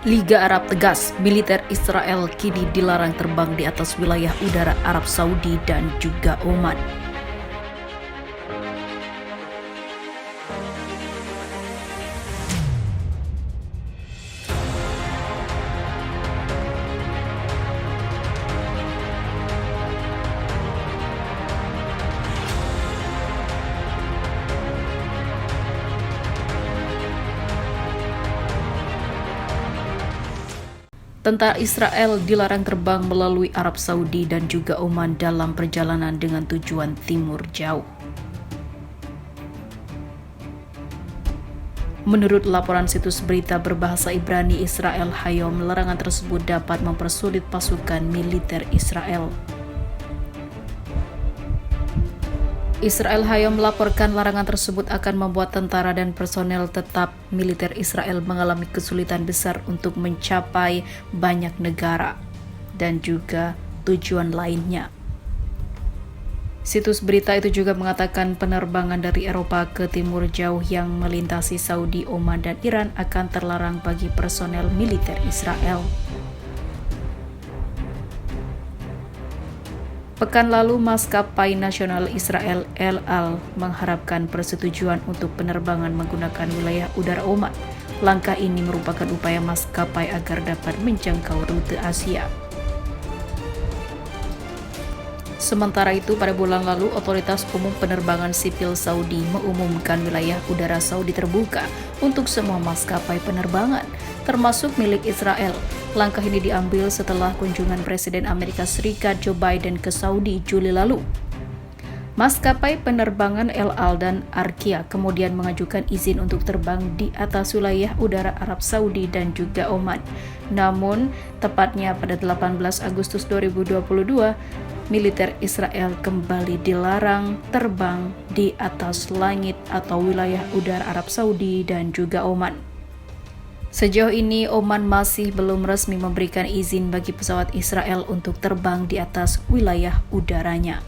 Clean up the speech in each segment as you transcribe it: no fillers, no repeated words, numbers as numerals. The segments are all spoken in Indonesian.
Liga Arab tegas, militer Israel kini dilarang terbang di atas wilayah udara Arab Saudi dan juga Oman. Tentara Israel dilarang terbang melalui Arab Saudi dan juga Oman dalam perjalanan dengan tujuan timur jauh. Menurut laporan situs berita berbahasa Ibrani Israel Hayom, larangan tersebut dapat mempersulit pasukan militer Israel. Israel Hayom melaporkan larangan tersebut akan membuat tentara dan personel tetap militer Israel mengalami kesulitan besar untuk mencapai banyak negara dan juga tujuan lainnya. Situs berita itu juga mengatakan penerbangan dari Eropa ke timur jauh yang melintasi Saudi, Oman, dan Iran akan terlarang bagi personel militer Israel. Pekan lalu, maskapai nasional Israel El Al mengharapkan persetujuan untuk penerbangan menggunakan wilayah udara Oman. Langkah ini merupakan upaya maskapai agar dapat menjangkau rute Asia. Sementara itu, pada bulan lalu, Otoritas Umum Penerbangan Sipil Saudi mengumumkan wilayah udara Saudi terbuka untuk semua maskapai penerbangan, termasuk milik Israel. Langkah ini diambil setelah kunjungan Presiden Amerika Serikat Joe Biden ke Saudi Juli lalu. Maskapai penerbangan El Al dan Arkia kemudian mengajukan izin untuk terbang di atas wilayah udara Arab Saudi dan juga Oman. Namun, tepatnya pada 18 Agustus 2022, militer Israel kembali dilarang terbang di atas langit atau wilayah udara Arab Saudi dan juga Oman. Sejauh ini, Oman masih belum resmi memberikan izin bagi pesawat Israel untuk terbang di atas wilayah udaranya.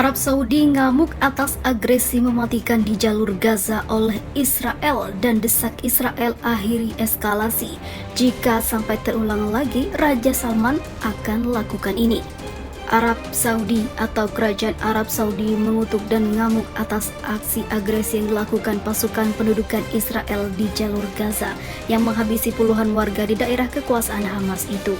Arab Saudi ngamuk atas agresi mematikan di jalur Gaza oleh Israel dan desak Israel akhiri eskalasi. Jika sampai terulang lagi, Raja Salman akan lakukan ini. Arab Saudi atau Kerajaan Arab Saudi mengutuk dan ngamuk atas aksi agresi yang dilakukan pasukan pendudukan Israel di jalur Gaza yang menghabisi puluhan warga di daerah kekuasaan Hamas itu.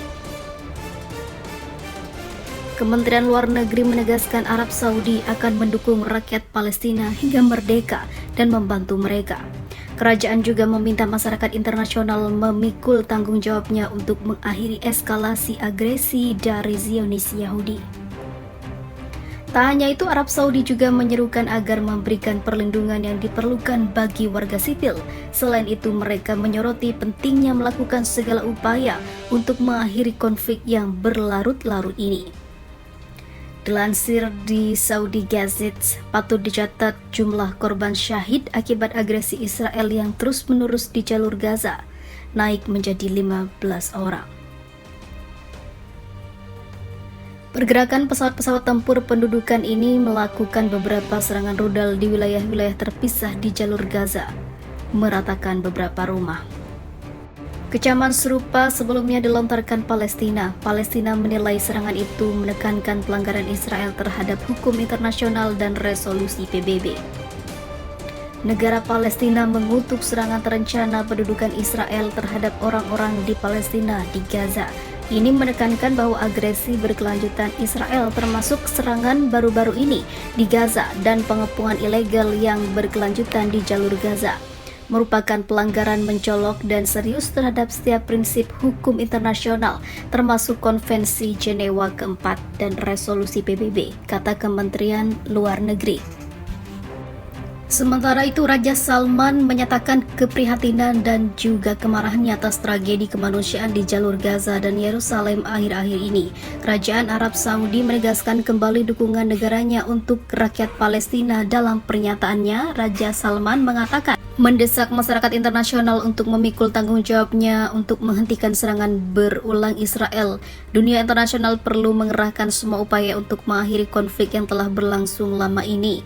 Kementerian Luar Negeri menegaskan Arab Saudi akan mendukung rakyat Palestina hingga merdeka dan membantu mereka. Kerajaan juga meminta masyarakat internasional memikul tanggung jawabnya untuk mengakhiri eskalasi agresi dari Zionis Yahudi. Tak hanya itu, Arab Saudi juga menyerukan agar memberikan perlindungan yang diperlukan bagi warga sipil. Selain itu, mereka menyoroti pentingnya melakukan segala upaya untuk mengakhiri konflik yang berlarut-larut ini. Dilansir di Saudi Gazette, patut dicatat jumlah korban syahid akibat agresi Israel yang terus-menerus di jalur Gaza naik menjadi 15 orang. Pergerakan pesawat-pesawat tempur pendudukan ini melakukan beberapa serangan rudal di wilayah-wilayah terpisah di jalur Gaza, meratakan beberapa rumah. Kecaman serupa sebelumnya dilontarkan Palestina. Palestina menilai serangan itu menekankan pelanggaran Israel terhadap hukum internasional dan resolusi PBB. Negara Palestina mengutuk serangan terencana pendudukan Israel terhadap orang-orang di Palestina di Gaza. Ini menekankan bahwa agresi berkelanjutan Israel termasuk serangan baru-baru ini di Gaza dan pengepungan ilegal yang berkelanjutan di jalur Gaza merupakan pelanggaran mencolok dan serius terhadap setiap prinsip hukum internasional, termasuk Konvensi Jenewa keempat dan resolusi PBB, kata Kementerian Luar Negeri. Sementara itu, Raja Salman menyatakan keprihatinan dan juga kemarahannya atas tragedi kemanusiaan di jalur Gaza dan Yerusalem akhir-akhir ini. Kerajaan Arab Saudi menegaskan kembali dukungan negaranya untuk rakyat Palestina. Dalam pernyataannya, Raja Salman mengatakan mendesak masyarakat internasional untuk memikul tanggung jawabnya untuk menghentikan serangan berulang Israel. Dunia internasional perlu mengerahkan semua upaya untuk mengakhiri konflik yang telah berlangsung lama ini.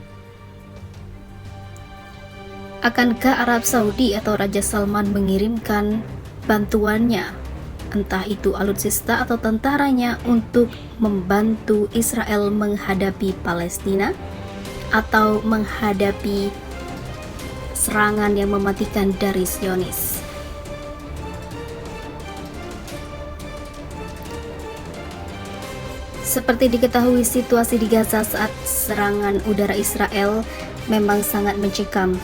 Akankah Arab Saudi atau Raja Salman mengirimkan bantuannya, entah itu alutsista atau tentaranya, untuk membantu Israel menghadapi Palestina atau menghadapi serangan yang mematikan dari Zionis? Seperti diketahui, situasi di Gaza saat serangan udara Israel memang sangat mencekam.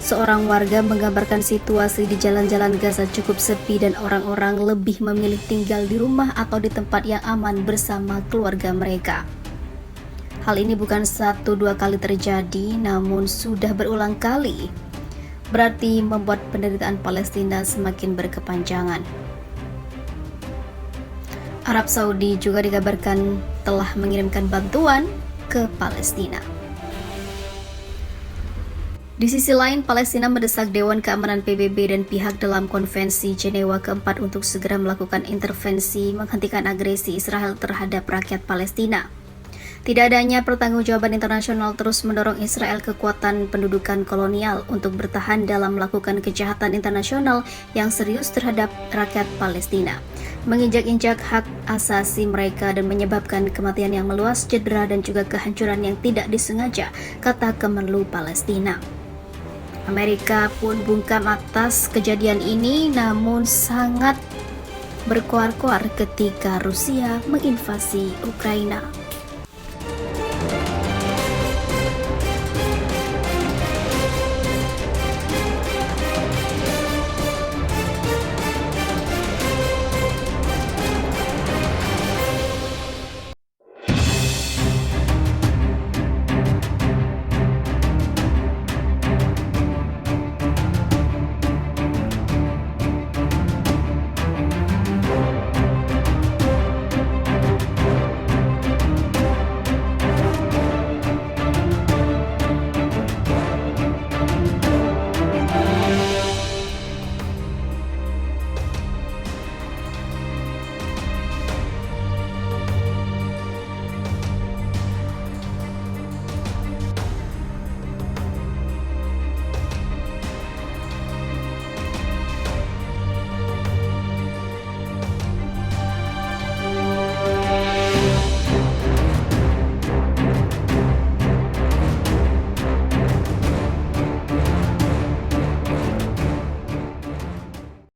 Seorang warga menggambarkan situasi di jalan-jalan Gaza cukup sepi dan orang-orang lebih memilih tinggal di rumah atau di tempat yang aman bersama keluarga mereka. Hal ini bukan 1-2 kali terjadi, namun sudah berulang kali. Berarti membuat penderitaan Palestina semakin berkepanjangan. Arab Saudi juga dikabarkan telah mengirimkan bantuan ke Palestina. Di sisi lain, Palestina mendesak Dewan Keamanan PBB dan pihak dalam Konvensi Jenewa keempat untuk segera melakukan intervensi menghentikan agresi Israel terhadap rakyat Palestina. Tidak adanya pertanggungjawaban internasional terus mendorong Israel kekuatan pendudukan kolonial untuk bertahan dalam melakukan kejahatan internasional yang serius terhadap rakyat Palestina, menginjak-injak hak asasi mereka dan menyebabkan kematian yang meluas, cedera, dan juga kehancuran yang tidak disengaja, kata Kemenlu Palestina. Amerika pun bungkam atas kejadian ini, namun sangat berkoar-koar ketika Rusia menginvasi Ukraina.